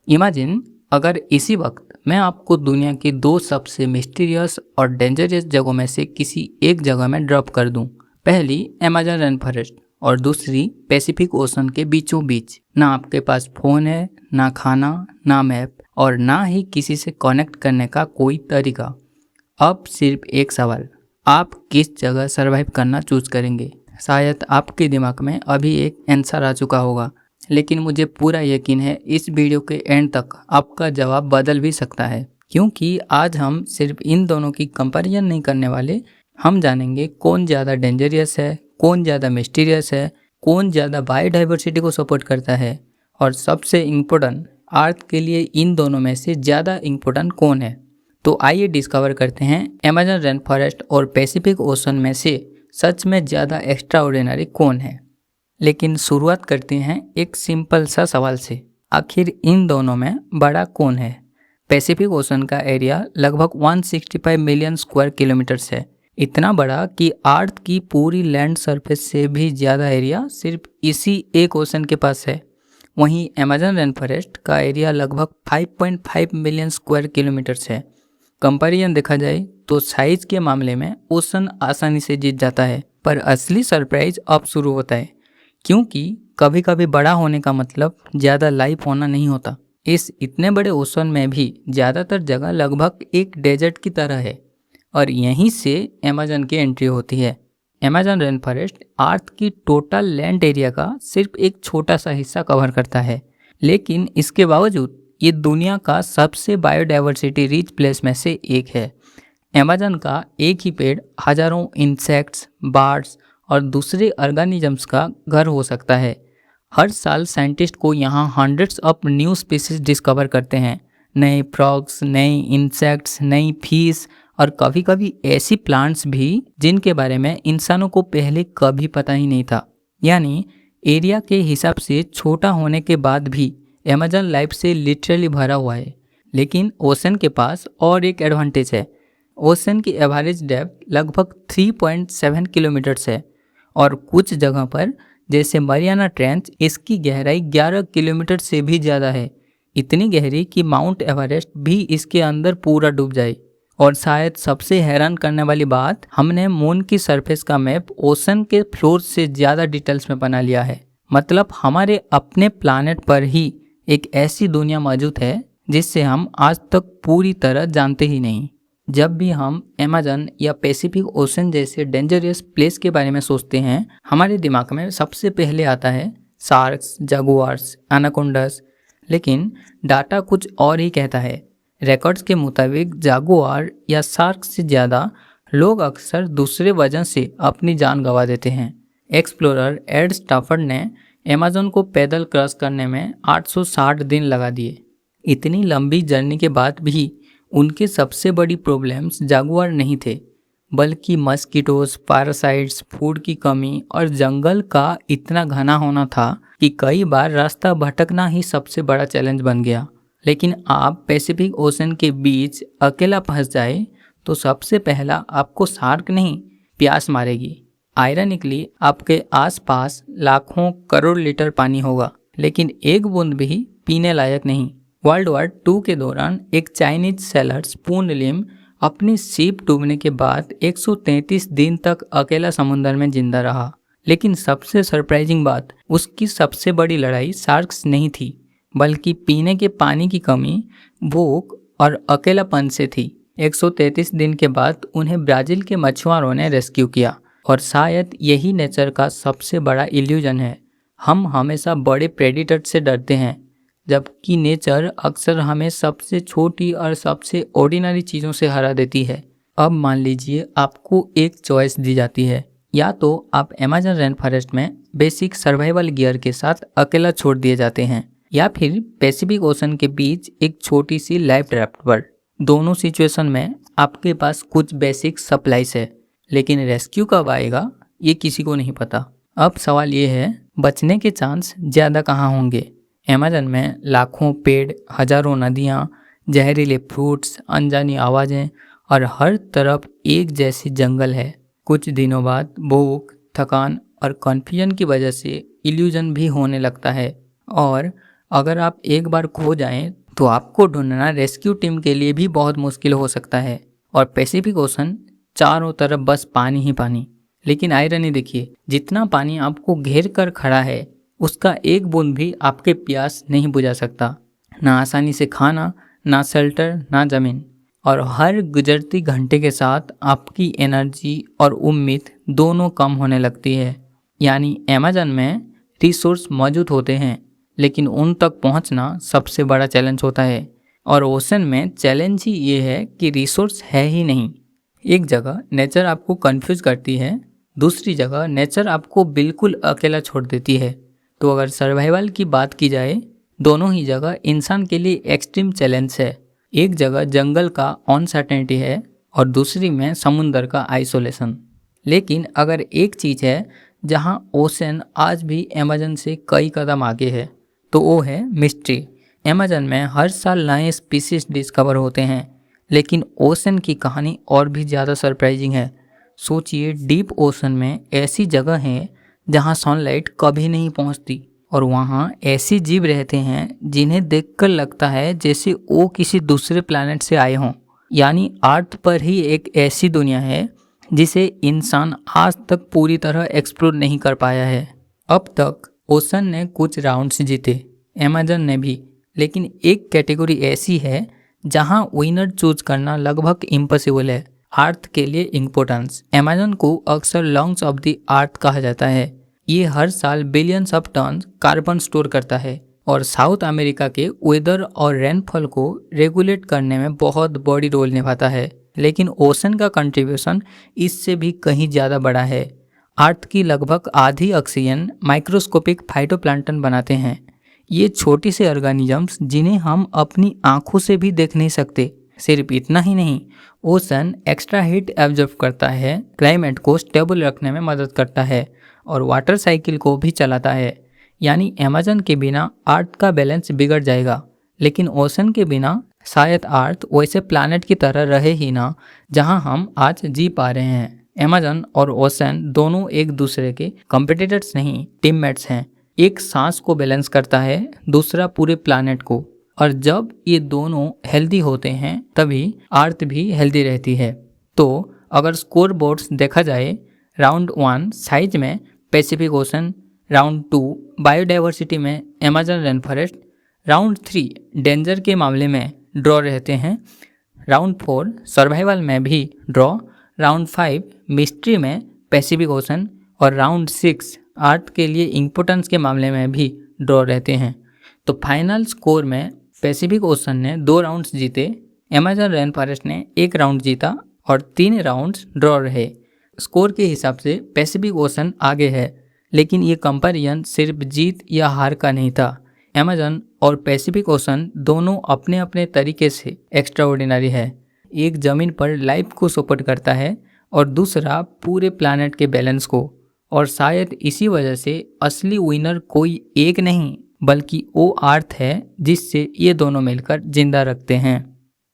Imagine अगर इसी वक्त मैं आपको दुनिया की दो सबसे मिस्टीरियस और डेंजरस जगहों में से किसी एक जगह में ड्रॉप कर दूं। पहली अमेज़न रेन फॉरेस्ट और दूसरी पैसिफिक ओशन के बीचों बीच। ना आपके पास फ़ोन है, ना खाना, ना मैप और ना ही किसी से कनेक्ट करने का कोई तरीका। अब सिर्फ एक सवाल, आप किस जगह सर्वाइव करना चूज करेंगे? शायद आपके दिमाग में अभी एक आंसर आ चुका होगा, लेकिन मुझे पूरा यकीन है इस वीडियो के एंड तक आपका जवाब बदल भी सकता है, क्योंकि आज हम सिर्फ इन दोनों की कंपैरिजन नहीं करने वाले। हम जानेंगे कौन ज़्यादा डेंजरियस है, कौन ज़्यादा मिस्टीरियस है, कौन ज़्यादा बायोडाइवर्सिटी को सपोर्ट करता है और सबसे इम्पोर्टेंट, अर्थ के लिए इन दोनों में से ज़्यादा इम्पोर्टेंट कौन है। तो आइए डिस्कवर करते हैं अमेज़न रेन फॉरेस्ट और पैसिफिक ओशन में से सच में ज़्यादा एक्स्ट्राऑर्डिनरी कौन है। लेकिन शुरुआत करते हैं एक सिंपल सा सवाल से, आखिर इन दोनों में बड़ा कौन है? पैसिफिक ओशन का एरिया लगभग 165 मिलियन स्क्वायर किलोमीटर्स है। इतना बड़ा कि अर्थ की पूरी लैंड सरफेस से भी ज़्यादा एरिया सिर्फ इसी एक ओशन के पास है। वहीं अमेज़न रेन फॉरेस्ट का एरिया लगभग 5.5 मिलियन स्क्वायर किलोमीटर्स है। कंपैरिजन देखा जाए तो साइज के मामले में ओशन आसानी से जीत जाता है, पर असली सरप्राइज अब शुरू होता है, क्योंकि कभी कभी बड़ा होने का मतलब ज़्यादा लाइफ होना नहीं होता। इस इतने बड़े ओशन में भी ज़्यादातर जगह लगभग एक डेजर्ट की तरह है और यहीं से अमेज़न की एंट्री होती है। अमेज़न रेन फॉरेस्ट अर्थ की टोटल लैंड एरिया का सिर्फ एक छोटा सा हिस्सा कवर करता है, लेकिन इसके बावजूद ये दुनिया का सबसे बायोडाइवर्सिटी रिच प्लेस में से एक है। अमेज़न का एक ही पेड़ हजारों इंसेक्ट्स, बर्ड्स और दूसरे ऑर्गेनिजम्स का घर हो सकता है। हर साल साइंटिस्ट को यहाँ hundreds of new species discover करते हैं, नए फ्रॉग्स, नए इंसेक्ट्स, नई फिश और कभी कभी ऐसी प्लांट्स भी जिनके बारे में इंसानों को पहले कभी पता ही नहीं था। यानी एरिया के हिसाब से छोटा होने के बाद भी अमेज़न लाइफ से लिटरली भरा हुआ है। लेकिन ओशन के पास और एक एडवांटेज है। ओशन की एवरेज डेप्थ लगभग 3.7 किलोमीटर्स है और कुछ जगह पर जैसे मरियाना ट्रेंच इसकी गहराई 11 किलोमीटर से भी ज़्यादा है। इतनी गहरी कि माउंट एवरेस्ट भी इसके अंदर पूरा डूब जाए। और शायद सबसे हैरान करने वाली बात, हमने मून की सरफेस का मैप ओशन के फ्लोर से ज़्यादा डिटेल्स में बना लिया है। मतलब हमारे अपने प्लानेट पर ही एक ऐसी दुनिया मौजूद है जिससे हम आज तक पूरी तरह जानते ही नहीं। जब भी हम अमेज़न या पैसिफिक ओशन जैसे डेंजरस प्लेस के बारे में सोचते हैं, हमारे दिमाग में सबसे पहले आता है शार्क्स, जगुआर्स, एनाकोंडास। लेकिन डाटा कुछ और ही कहता है। रिकॉर्ड्स के मुताबिक जागुआर या शार्क से ज़्यादा लोग अक्सर दूसरे वजह से अपनी जान गंवा देते हैं। एक्सप्लोरर एड स्टाफर्ड ने अमेज़न को पैदल क्रॉस करने में 860 दिन लगा दिए। इतनी लंबी जर्नी के बाद भी उनके सबसे बड़ी प्रॉब्लम्स जागुआर नहीं थे, बल्कि मस्कीटोज, पैरासाइट्स, फूड की कमी और जंगल का इतना घना होना था कि कई बार रास्ता भटकना ही सबसे बड़ा चैलेंज बन गया। लेकिन आप पैसिफिक ओशन के बीच अकेला फंस जाए तो सबसे पहला आपको शार्क नहीं, प्यास मारेगी। आयरनिकली आपके आसपास लाखों करोड़ लीटर पानी होगा, लेकिन एक बूंद भी पीने लायक नहीं। वर्ल्ड वॉर 2 के दौरान एक चाइनीज सेलर स्पून लिम अपनी शिप डूबने के बाद 133 दिन तक अकेला समुद्र में जिंदा रहा। लेकिन सबसे सरप्राइजिंग बात, उसकी सबसे बड़ी लड़ाई शार्क्स नहीं थी, बल्कि पीने के पानी की कमी, भूख और अकेलापन से थी। 133 दिन के बाद उन्हें ब्राज़ील के मछुआरों ने रेस्क्यू किया। और शायद यही नेचर का सबसे बड़ा इल्यूजन है। हम हमेशा बड़े प्रेडिटर से डरते हैं, जबकि नेचर अक्सर हमें सबसे छोटी और सबसे ऑर्डिनरी चीज़ों से हरा देती है। अब मान लीजिए आपको एक चॉइस दी जाती है, या तो आप अमेज़न रेन फॉरेस्ट में बेसिक सर्वाइवल गियर के साथ अकेला छोड़ दिए जाते हैं, या फिर पैसिफिक ओशन के बीच एक छोटी सी लाइफ राफ्ट पर। दोनों सिचुएशन में आपके पास कुछ बेसिक सप्लाईज है, लेकिन रेस्क्यू कब आएगा ये किसी को नहीं पता। अब सवाल ये है, बचने के चांस ज़्यादा कहाँ होंगे? अमेज़न में लाखों पेड़, हजारों नदियाँ, जहरीले फ्रूट्स, अनजानी आवाज़ें और हर तरफ एक जैसी जंगल है। कुछ दिनों बाद भूख, थकान और कन्फ्यूजन की वजह से इल्यूजन भी होने लगता है। और अगर आप एक बार खो जाएं तो आपको ढूंढना रेस्क्यू टीम के लिए भी बहुत मुश्किल हो सकता है। और पैसिफिक ओशन चारों तरफ बस पानी ही पानी। लेकिन आयरनी देखिए, जितना पानी आपको घेर कर खड़ा है उसका एक बूंद भी आपके प्यास नहीं बुझा सकता। ना आसानी से खाना, ना शेल्टर, ना जमीन। और हर गुजरती घंटे के साथ आपकी एनर्जी और उम्मीद दोनों कम होने लगती है। यानी अमेज़न में रिसोर्स मौजूद होते हैं लेकिन उन तक पहुंचना सबसे बड़ा चैलेंज होता है। और ओशन में चैलेंज ही ये है कि रिसोर्स है ही नहीं। एक जगह नेचर आपको कंफ्यूज करती है, दूसरी जगह नेचर आपको बिल्कुल अकेला छोड़ देती है। तो अगर सर्वाइवल की बात की जाए, दोनों ही जगह इंसान के लिए एक्सट्रीम चैलेंज है। एक जगह जंगल का अनसर्टेनिटी है और दूसरी में समुंदर का आइसोलेशन। लेकिन अगर एक चीज़ है जहां ओशन आज भी अमेज़न से कई कदम आगे है तो वो है मिस्ट्री। अमेज़न में हर साल नए स्पीसीज डिस्कवर होते हैं, लेकिन ओशन की कहानी और भी ज़्यादा सरप्राइजिंग है। सोचिए, डीप ओशन में ऐसी जगह है जहां सनलाइट कभी नहीं पहुंचती और वहां ऐसी जीव रहते हैं जिन्हें देखकर लगता है जैसे वो किसी दूसरे प्लैनेट से आए हों। यानी अर्थ पर ही एक ऐसी दुनिया है जिसे इंसान आज तक पूरी तरह एक्सप्लोर नहीं कर पाया है। अब तक ओशन ने कुछ राउंड्स जीते, अमेज़न ने भी, लेकिन एक कैटेगरी ऐसी है जहां विनर चूज करना लगभग इम्पॉसिबल है। अर्थ के लिए इम्पोर्टेंस। अमेज़न को अक्सर लंग्स ऑफ द अर्थ कहा जाता है। ये हर साल billions of ton carbon store करता है और साउथ अमेरिका के वेदर और रेनफॉल को रेगुलेट करने में बहुत बड़ी रोल निभाता है। लेकिन ओशन का कंट्रीब्यूशन इससे भी कहीं ज़्यादा बड़ा है। अर्थ की लगभग आधी ऑक्सीजन माइक्रोस्कोपिक फाइटोप्लैंक्टन बनाते हैं। ये छोटे से ऑर्गेनिजम्स जिन्हें हम अपनी आंखों से भी देख नहीं सकते। सिर्फ इतना ही नहीं, ओशन एक्स्ट्रा हीट एब्जॉर्ब करता है, क्लाइमेट को स्टेबल रखने में मदद करता है और वाटर साइकिल को भी चलाता है। यानी अमेज़न के बिना अर्थ का बैलेंस बिगड़ जाएगा, लेकिन ओशन के बिना शायद अर्थ वैसे प्लैनेट की तरह रहे ही ना जहां हम आज जी पा रहे हैं। अमेज़न और ओशन दोनों एक दूसरे के कंपिटिटर्स नहीं, टीममेट्स हैं। एक सांस को बैलेंस करता है, दूसरा पूरे प्लैनेट को। और जब ये दोनों हेल्दी होते हैं तभी अर्थ भी हेल्दी रहती है। तो अगर स्कोर बोर्ड्स देखा जाए, राउंड 1 साइज में पैसिफिक ओशन, राउंड 2 बायोडाइवर्सिटी में Amazon rain forest, round 3 danger के मामले में ड्रॉ रहते हैं, राउंड 4 सर्वाइवल में भी ड्रॉ, राउंड 5 मिस्ट्री में पैसिफिक ओशन और राउंड 6 अर्थ के लिए इम्पोर्टेंस के मामले में भी ड्रॉ रहते हैं। तो फाइनल स्कोर में पैसिफिक ओशन ने 2 राउंड्स जीते, अमेज़न रेन फॉरेस्ट ने 1 राउंड जीता और 3 राउंड्स ड्रॉ रहे। स्कोर के हिसाब से पैसिफिक ओशन आगे है, लेकिन ये कंपैरिजन सिर्फ जीत या हार का नहीं था। अमेज़न और पैसिफिक ओशन दोनों अपने अपने तरीके से एक्स्ट्राऑर्डिनरी है। एक ज़मीन पर लाइफ को सपोर्ट करता है और दूसरा पूरे प्लैनेट के बैलेंस को। और शायद इसी वजह से असली विनर कोई एक नहीं बल्कि वो अर्थ है जिससे ये दोनों मिलकर जिंदा रखते हैं।